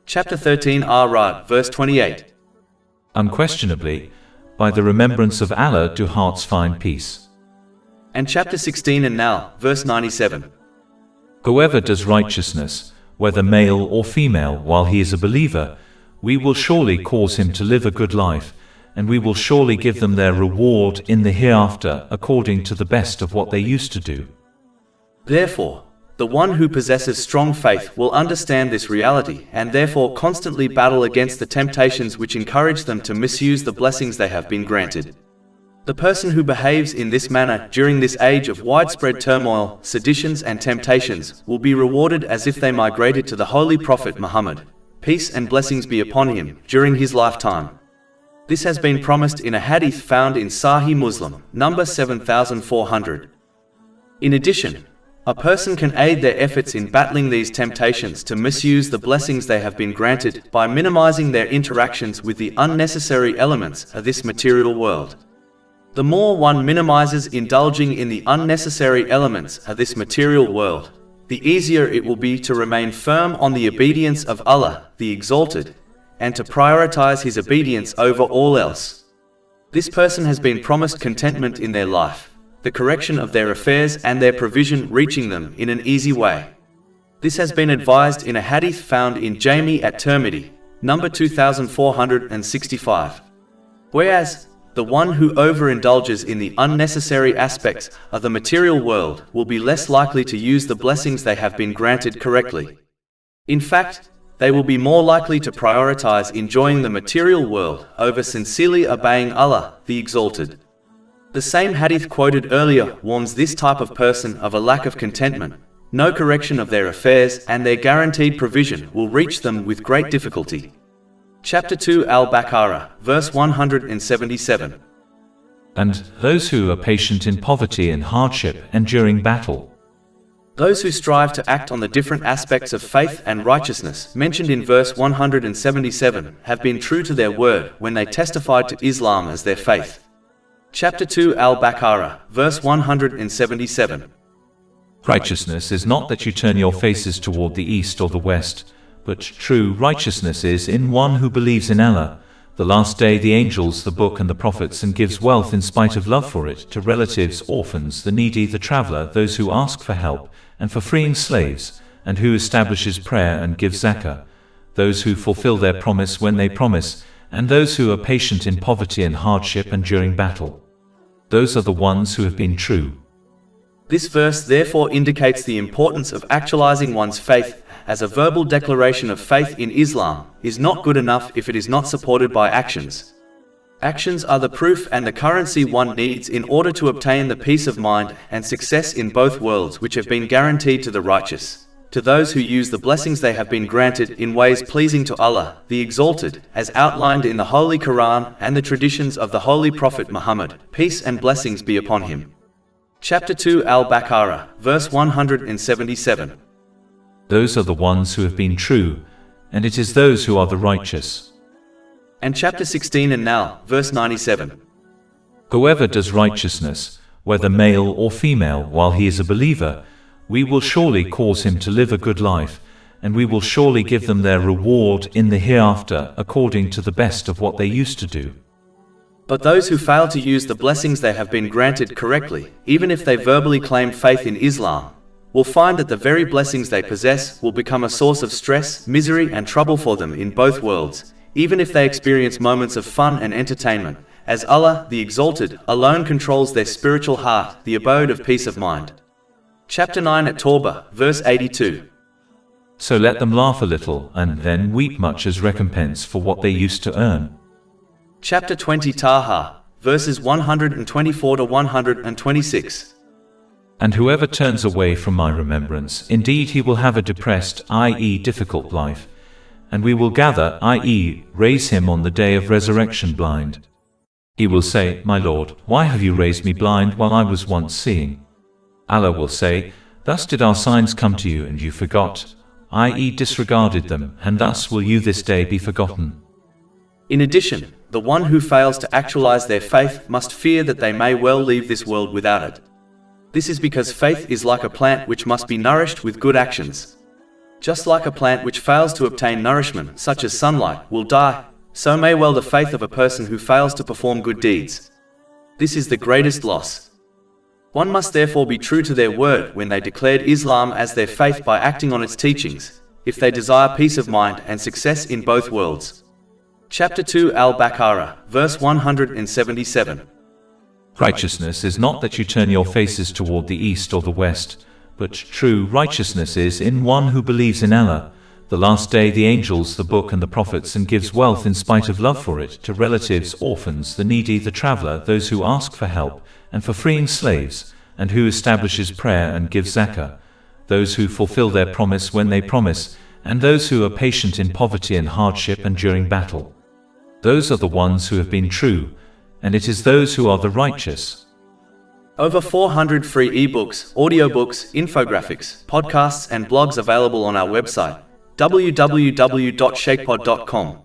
Speaker 1: Chapter 13 Ar-Ra'd, verse 28.
Speaker 2: Unquestionably, by the remembrance of Allah do hearts find peace.
Speaker 1: And chapter 16 An-Nahl, verse 97.
Speaker 2: Whoever does righteousness, whether male or female, while he is a believer, we will surely cause him to live a good life, and we will surely give them their reward in the hereafter according to the best of what they used to do.
Speaker 1: Therefore, the one who possesses strong faith will understand this reality and therefore constantly battle against the temptations which encourage them to misuse the blessings they have been granted. The person who behaves in this manner during this age of widespread turmoil, seditions and temptations will be rewarded as if they migrated to the Holy Prophet Muhammad, peace and blessings be upon him, during his lifetime. This has been promised in a hadith found in Sahih Muslim, number 7400. In addition, a person can aid their efforts in battling these temptations to misuse the blessings they have been granted by minimizing their interactions with the unnecessary elements of this material world. The more one minimizes indulging in the unnecessary elements of this material world, the easier it will be to remain firm on the obedience of Allah, the Exalted, and to prioritize His obedience over all else. This person has been promised contentment in their life, the correction of their affairs and their provision reaching them in an easy way. This has been advised in a hadith found in Jami at-Tirmidhi, number 2465. Whereas, the one who overindulges in the unnecessary aspects of the material world will be less likely to use the blessings they have been granted correctly. In fact, they will be more likely to prioritize enjoying the material world over sincerely obeying Allah, the Exalted. The same hadith quoted earlier warns this type of person of a lack of contentment, no correction of their affairs, and their guaranteed provision will reach them with great difficulty. Chapter 2 Al-Baqarah, verse 177.
Speaker 2: And those who are patient in poverty and hardship, enduring battle.
Speaker 1: Those who strive to act on the different aspects of faith and righteousness mentioned in verse 177 have been true to their word when they testified to Islam as their faith. Chapter 2 Al-Baqarah, verse 177.
Speaker 2: Righteousness is not that you turn your faces toward the east or the west, but true righteousness is in one who believes in Allah, the last day, the angels, the book and the prophets, and gives wealth in spite of love for it to relatives, orphans, the needy, the traveler, those who ask for help, and for freeing slaves, and who establishes prayer and gives zakah, those who fulfill their promise when they promise, and those who are patient in poverty and hardship and during battle. Those are the ones who have been true.
Speaker 1: This verse therefore indicates the importance of actualizing one's faith, as a verbal declaration of faith in Islam is not good enough if it is not supported by actions. Actions are the proof and the currency one needs in order to obtain the peace of mind and success in both worlds which have been guaranteed to the righteous, to those who use the blessings they have been granted in ways pleasing to Allah, the Exalted, as outlined in the Holy Quran and the traditions of the Holy Prophet Muhammad, peace and blessings be upon him. Chapter 2 Al-Baqarah, verse 177.
Speaker 2: Those are the ones who have been true, and it is those who are the righteous.
Speaker 1: And chapter 16 An-Nahl, verse 97.
Speaker 2: Whoever does righteousness, whether male or female, while he is a believer, we will surely cause him to live a good life, and we will surely give them their reward in the hereafter according to the best of what they used to do.
Speaker 1: But those who fail to use the blessings they have been granted correctly, even if they verbally claim faith in Islam, will find that the very blessings they possess will become a source of stress, misery and trouble for them in both worlds, even if they experience moments of fun and entertainment, as Allah, the Exalted, alone controls their spiritual heart, the abode of peace of mind. Chapter 9 At-Tawbah, verse 82.
Speaker 2: So let them laugh a little, and then weep much as recompense for what they used to earn.
Speaker 1: Chapter 20 Taha, verses 124 to 126.
Speaker 2: And whoever turns away from my remembrance, indeed he will have a depressed, i.e. difficult life, and we will gather, i.e. raise him on the day of resurrection blind. He will say, My Lord, why have you raised me blind while I was once seeing? Allah will say, Thus did our signs come to you and you forgot, i.e. disregarded them, and thus will you this day be forgotten.
Speaker 1: In addition, the one who fails to actualize their faith must fear that they may well leave this world without it. This is because faith is like a plant which must be nourished with good actions. Just like a plant which fails to obtain nourishment, such as sunlight, will die, so may well the faith of a person who fails to perform good deeds. This is the greatest loss. One must therefore be true to their word when they declared Islam as their faith by acting on its teachings, if they desire peace of mind and success in both worlds. Chapter 2 Al-Baqarah, verse 177.
Speaker 2: Righteousness is not that you turn your faces toward the east or the west, but true righteousness is in one who believes in Allah, the last day, the angels, the book and the prophets, and gives wealth in spite of love for it to relatives, orphans, the needy, the traveler, those who ask for help, and for freeing slaves, and who establishes prayer and gives zakah, those who fulfill their promise when they promise, and those who are patient in poverty and hardship and during battle. Those are the ones who have been true, and it is those who are the righteous.
Speaker 1: Over 400 free ebooks, audiobooks, infographics, podcasts and blogs available on our website, www.shaykhpod.com.